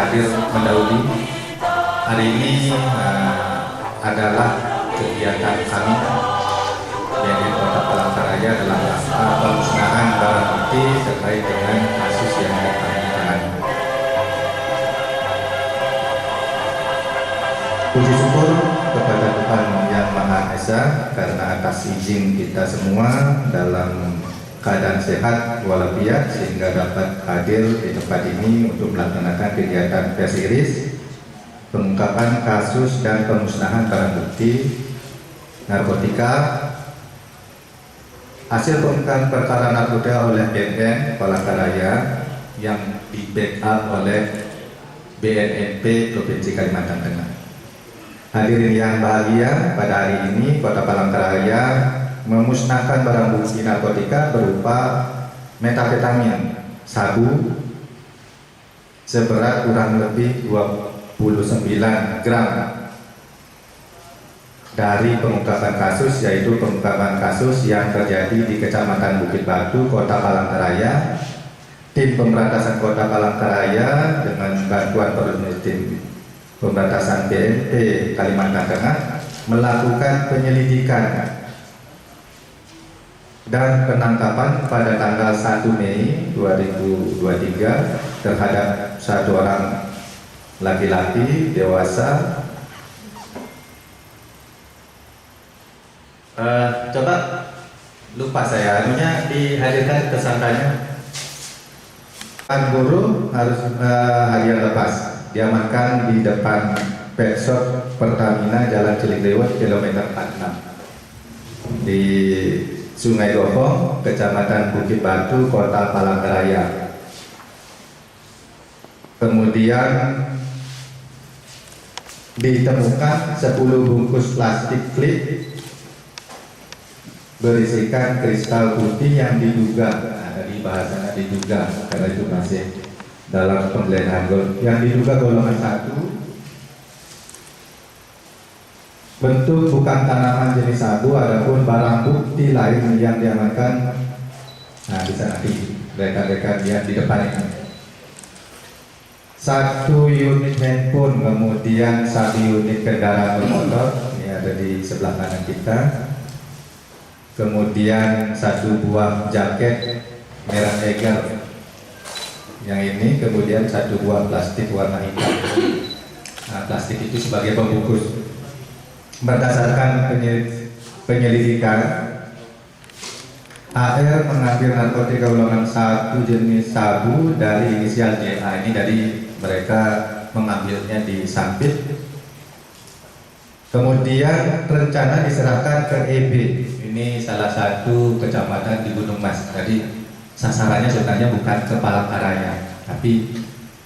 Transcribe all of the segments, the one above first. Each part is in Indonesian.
hadir mendahului. Hari ini adalah kegiatan kami yang di Kota Palangkaraya dalam rangka pemusnahan barang bukti terkait dengan kasus yang kami tangani. Puji syukur kepada Tuhan Yang Maha Esa karena atas izin kita semua dalam keadaan sehat walafiat sehingga dapat hadir di tempat ini untuk melaksanakan kegiatan press release pengungkapan kasus dan pemusnahan barang bukti narkotika hasil pengungkapan perkara narkotika oleh BNN Palangkaraya yang di backup oleh BNNP Provinsi Kalimantan Tengah. Hadirin yang bahagia, pada hari ini Kota Palangkaraya memusnahkan barang bukti narkotika berupa metafetamin sabu seberat kurang lebih 29 gram dari pengungkapan kasus, yaitu pengungkapan kasus yang terjadi di Kecamatan Bukit Batu, Kota Palangkaraya. Tim pemberantasan Kota Palangkaraya dengan bantuan koordinasi tim pemberantasan BNP Kalimantan Tengah melakukan penyelidikan dan penangkapan pada tanggal 1 Mei 2023 terhadap satu orang laki-laki dewasa. Coba lupa saya, dihadirkan tersangkanya. Guru harus harian lepas diamankan di depan pet shop Pertamina Jalan Cilikriwut kilometer 46 di Sungai Gopong, Kecamatan Bukit Batu, Kota Palangkaraya. Kemudian ditemukan 10 bungkus plastik klip berisikan kristal putih yang diduga, dari bahasanya diduga karena itu masih dalam penggeledahan, yang diduga golongan 1, bentuk bukan tanaman jenis sabu, adapun barang bukti lain yang diamankan. Nah, bisa nanti rekan-rekan lihat di depan ini. 1 unit handphone, kemudian 1 unit kendaraan bermotor, ini ada di sebelah kanan kita. Kemudian 1 buah jaket merah Eger yang ini, kemudian 1 buah plastik warna hitam. Nah, plastik itu sebagai pembungkus. Berdasarkan penyelidikan, AR mengambil narkotika golongan 1 jenis sabu dari inisial JA. Ini dari mereka mengambilnya di Sampit. Kemudian rencana diserahkan ke EB. Ini salah satu kecamatan di Gunung Mas. Jadi sasarannya sebenarnya bukan ke Palangkaraya, tapi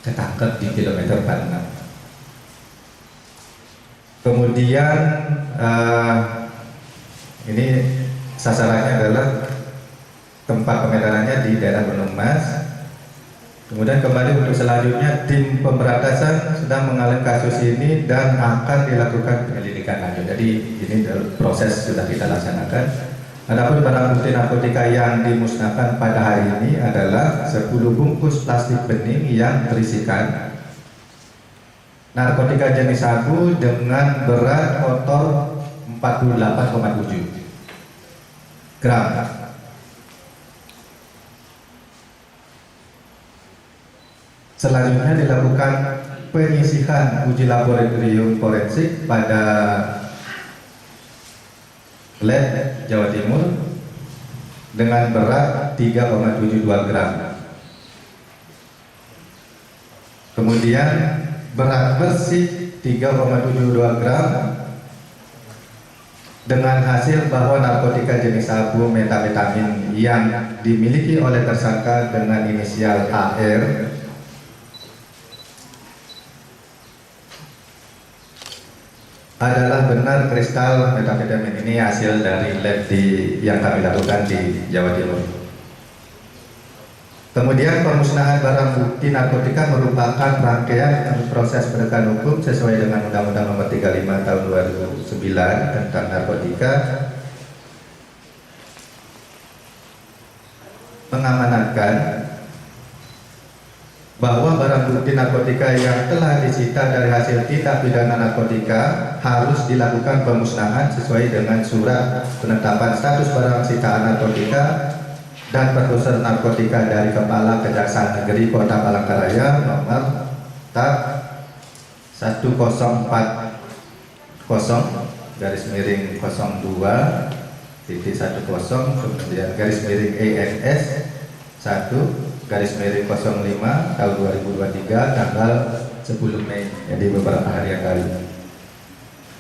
ketangkep di kilometer 46. Kemudian ini sasarannya adalah tempat pemedalannya di daerah Gunung Mas. Kemudian kembali untuk selanjutnya, tim pemberantasan sedang mengalami kasus ini dan akan dilakukan penyelidikan lanjut. Jadi ini proses sudah kita laksanakan. Adapun barang bukti narkotika yang dimusnahkan pada hari ini adalah 10 bungkus plastik bening yang berisikan narkotika jenis sabu dengan berat kotor 48,7 gram. Selanjutnya dilakukan penyisihan uji laboratorium forensik pada lab Jawa Timur dengan berat 3,72 gram. Kemudian berat bersih 3,72 gram dengan hasil bahwa narkotika jenis sabu metafetamin yang dimiliki oleh tersangka dengan inisial AR adalah benar kristal metafetamin. Ini hasil dari lab yang kami lakukan di Jawa Timur. Kemudian pemusnahan barang bukti narkotika merupakan rangkaian proses penegakan hukum sesuai dengan Undang-Undang Nomor 35 Tahun 2009 tentang narkotika. Mengamanatkan bahwa barang bukti narkotika yang telah disita dari hasil tindak pidana narkotika harus dilakukan pemusnahan sesuai dengan surat penetapan status barang sitaan narkotika dan perkosaan narkotika dari Kepala Kejaksaan Negeri Kota Palangkaraya nomor tab 1040 garis miring 02 titik 10 kemudian garis miring ENS 1 garis miring 05 tahun 2023 tanggal 10 Mei, jadi beberapa hari yang lalu.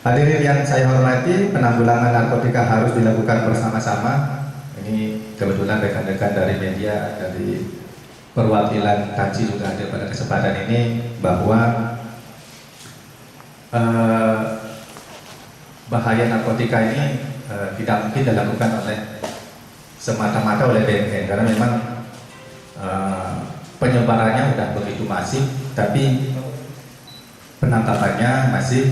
Hadirin yang saya hormati, penanggulangan narkotika harus dilakukan bersama-sama. Ini kebetulan rekan-rekan dari media, dari perwakilan Tanci juga ada pada kesempatan ini, bahwa bahaya narkotika ini tidak mungkin dilakukan oleh semata-mata oleh BNN, karena memang penyebarannya sudah begitu masif, tapi penangkapannya masih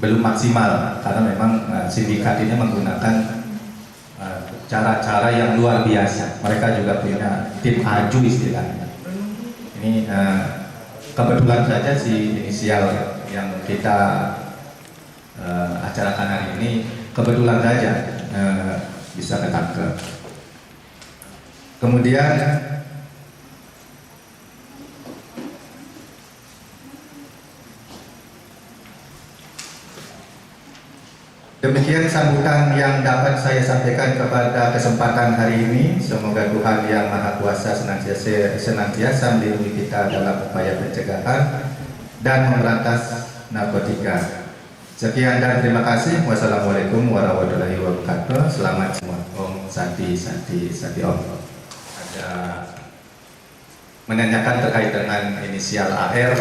belum maksimal karena memang sindikat ini menggunakan cara-cara yang luar biasa. Mereka juga punya tim aju istilahnya. Ini kebetulan saja si inisial yang kita acarakan hari ini kebetulan saja bisa ketangkep. Kemudian demikian sambutan yang dapat saya sampaikan kepada kesempatan hari ini. Semoga Tuhan Yang Maha Kuasa senantiasa melindungi kita dalam upaya pencegahan dan memberantas narkotika. Sekian dan terima kasih. Wassalamualaikum warahmatullahi wabarakatuh. Selamat semua. Om Santi Om. Ada menanyakan terkait dengan inisial AR.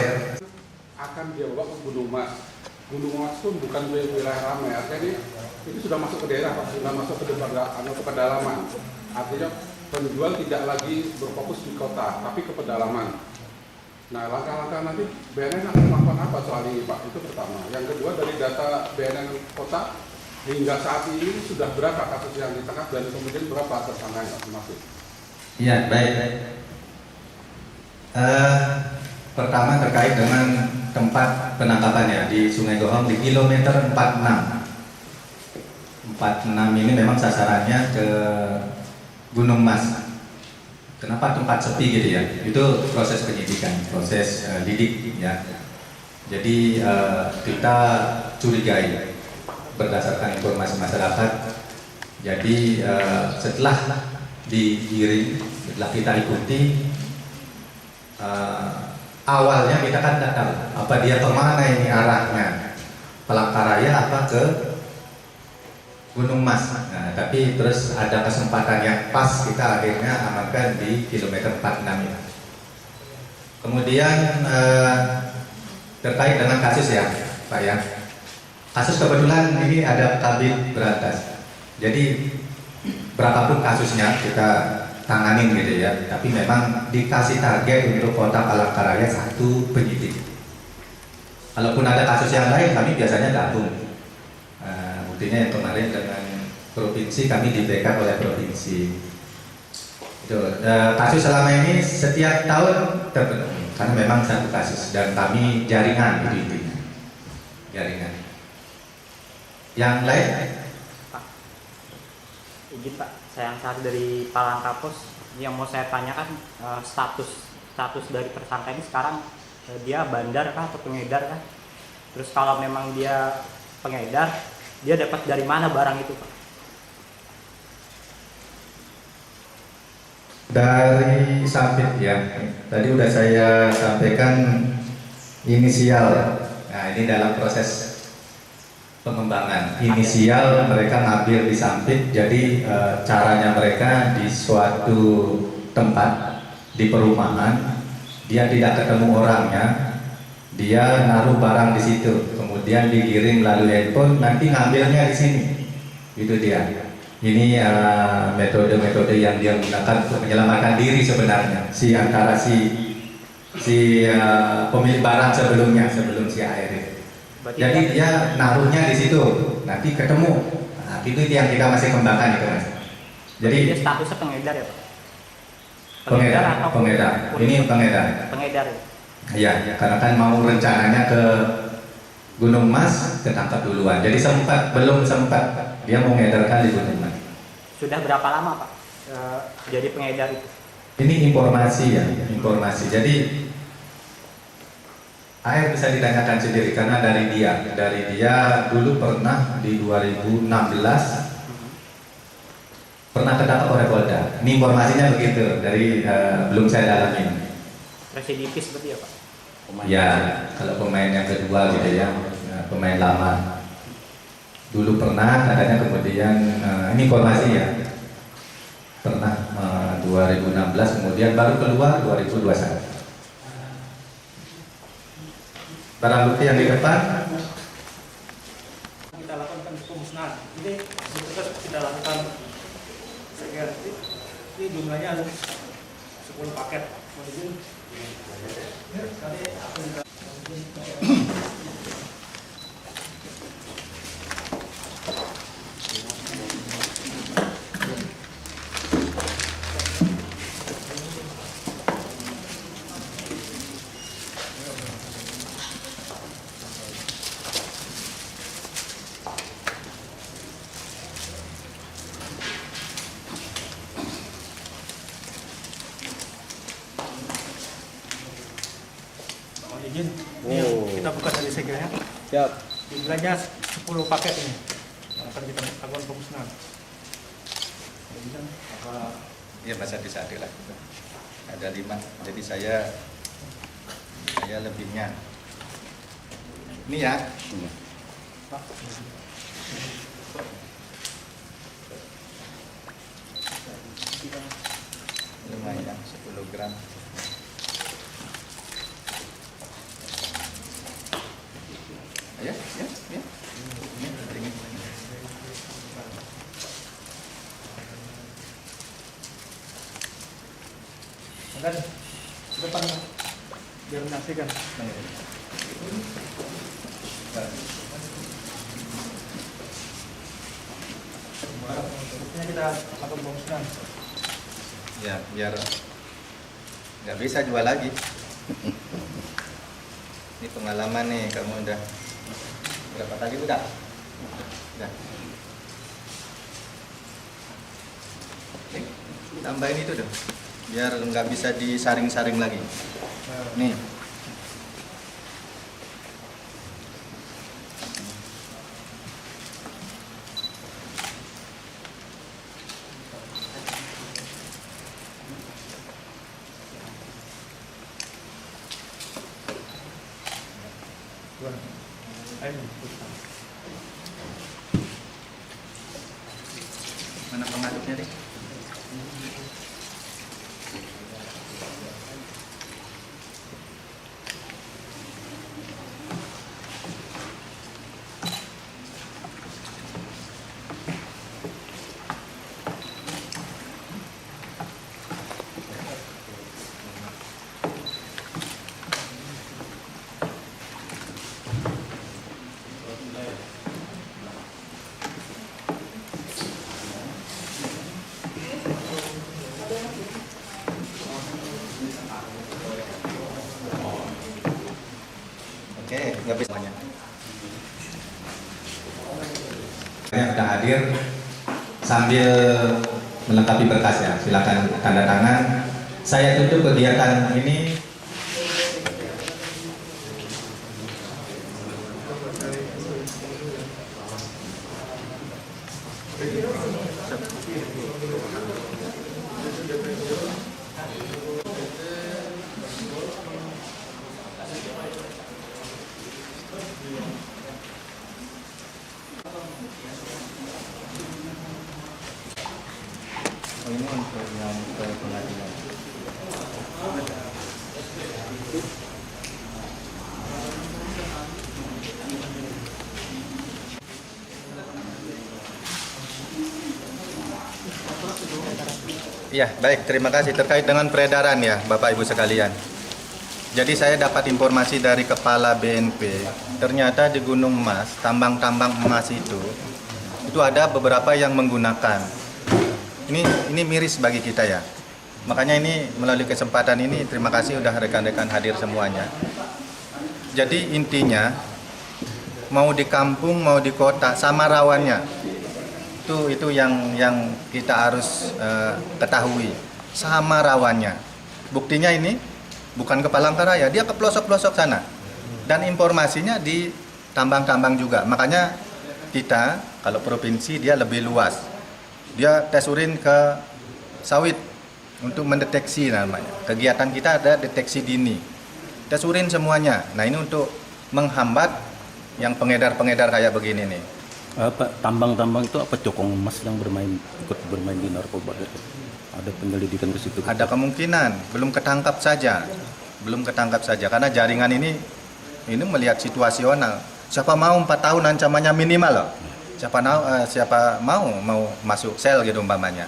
Akan dia bawa ke Gunung Mas. Gunung Mas itu bukan wilayah ramai, artinya ini sudah masuk ke daerah Pak, sudah masuk ke pedalaman. Artinya penjual tidak lagi berfokus di kota, tapi ke pedalaman. Nah, langkah-langkah nanti BNN akan melakukan apa soal ini Pak? Itu pertama. Yang kedua, dari data BNN kota hingga saat ini sudah berapa kasus yang ditangkap dan kemudian berapa tersangkanya masih? Iya, baik. Pertama terkait dengan tempat penangkapannya di Sungai Gohong di kilometer 46. 46 ini memang sasarannya ke Gunung Mas. Kenapa tempat sepi gitu ya? Itu proses penyidikan, proses lidik ya. Jadi kita curigai berdasarkan informasi masyarakat. Jadi setelah digiring, setelah kita ikuti, awalnya kita kan tidak tahu apa dia kemana ini arahnya, Palangkaraya apa ke Gunung Mas. Nah, tapi terus ada kesempatan yang pas, kita akhirnya amankan di kilometer 46 ini. Kemudian terkait dengan kasus ya Pak ya, kasus kebetulan ini ada kabin berantas. Jadi berapapun kasusnya kita tanganin gitu ya, tapi memang dikasih target untuk kota Palangkaraya 1 penyidik. Kalaupun ada kasus yang lain kami biasanya gabung. Buktinya yang kemarin dengan provinsi kami di backup oleh provinsi. Itu kasus selama ini setiap tahun terpenuhi karena memang 1 kasus dan kami jaringan itu intinya. Jaringan. Yang lain? Pak, izin Pak, saya Ansari dari Palangkapus. Yang mau saya tanyakan status dari tersangka ini sekarang, dia bandar kah atau pengedar kah? Terus kalau memang dia pengedar, dia dapat dari mana barang itu Pak? Dari Sampit ya. Tadi udah saya sampaikan inisial. Nah, ini dalam proses pengembangan. Inisial mereka ngambil di Sampit, jadi caranya mereka di suatu tempat di perumahan, dia tidak ketemu orangnya, dia naruh barang di situ, kemudian digiring melalui handphone, nanti ngambilnya di sini. Itu dia. Ini metode-metode yang dia gunakan untuk menyelamatkan diri sebenarnya. Antara pemilik barang sebelum si AR itu. Jadi dia naruhnya di situ, nanti ketemu. Nah, itu yang kita masih kembangkan itu Mas. Jadi dia statusnya pengedar ya Pak? Pengedar atau Pengedar. Ini pengedar. Pengedar. Ya, karena kan mau rencananya ke Gunung Mas, ketangkap duluan. Jadi belum sempat dia mau mengedarkan di Gunung Mas. Sudah berapa lama Pak jadi pengedar itu? Ini informasi ya, informasi. Jadi AR bisa ditanyakan sendiri karena dari dia dulu pernah di 2016 pernah ketangkap oleh Polda. Ini informasinya begitu dari belum saya dalamin. Residivis seperti ya Pak? Ya, kalau pemain yang kedua gitu ya, pemain lama. Dulu pernah, katanya kemudian ini informasi ya, pernah 2016 kemudian baru keluar 2021. Barang bukti yang di depan kita lakukan pemusnahan. Ini kita lakukan, saya kira ini jumlahnya ada 10 paket. Tadi aku minta izin. Ini yang kita buka dari segelnya. Siap. Jumlahnya 10 paket ini. Yang akan kita lakukan pemusnahan. ya masa bisa dilakukan. Ada 5, jadi saya lebihnya. Ini ya. Pak. Lumayan 10 gram. Ya. Dan ke depan biar menyaksikan. Buktinya kita lakukan pemusnahan. Ya, biar nggak bisa jual lagi. Ini pengalaman nih, kamu udah berapa kali udah? Nih, tambahin itu dong, biar nggak bisa disaring-saring lagi. Nih. Mana pengaduknya deh? Oke, nggak bisa semuanya. Yang sudah hadir sambil melengkapi berkas ya, silakan tanda tangan. Saya tutup kegiatan ini. Ini untuk yang ke pengadilan. Iya, baik. Terima kasih. Terkait dengan peredaran ya, Bapak Ibu sekalian. Jadi saya dapat informasi dari Kepala BNP, ternyata di Gunung Mas, tambang-tambang emas itu ada beberapa yang menggunakan. Ini miris bagi kita ya. Makanya ini melalui kesempatan ini terima kasih udah rekan-rekan hadir semuanya. Jadi intinya mau di kampung mau di kota sama rawannya. Itu yang kita harus ketahui, sama rawannya. Buktinya ini bukan ke Palangkaraya, dia ke pelosok-pelosok sana. Dan informasinya di tambang-tambang juga. Makanya kita kalau provinsi dia lebih luas. Dia tes urin ke sawit untuk mendeteksi namanya. Kegiatan kita ada deteksi dini. Tes urin semuanya. Nah, ini untuk menghambat yang pengedar-pengedar kayak begini nih. Apa tambang-tambang itu apa cokong emas yang ikut bermain di narkoba itu? Ada penyelidikan ke situ? Ada kemungkinan, belum ketangkap saja. Karena jaringan ini melihat situasional. Siapa mau 4 tahun ancamannya minimal loh. Siapa mau masuk sel gitu umpamanya.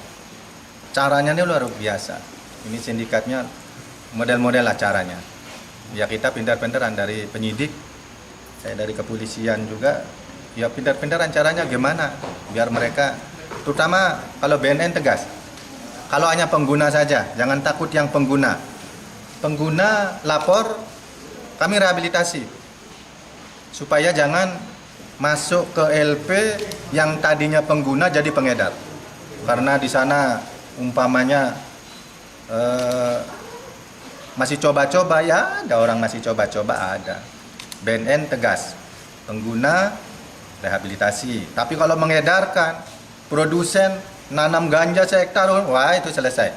Caranya ini luar biasa. Ini sindikatnya model-model lah caranya. Ya kita pintar-pintaran dari penyidik, saya dari kepolisian juga. Ya pintar-pintaran caranya gimana biar mereka, terutama kalau BNN tegas. Kalau hanya pengguna saja, jangan takut yang pengguna. Pengguna lapor, kami rehabilitasi. Supaya jangan masuk ke LP yang tadinya pengguna jadi pengedar. Karena di sana umpamanya masih coba-coba, ya ada orang masih coba-coba ada. BNN tegas, pengguna rehabilitasi. Tapi kalau mengedarkan, produsen nanam ganja sehektar, wah itu selesai.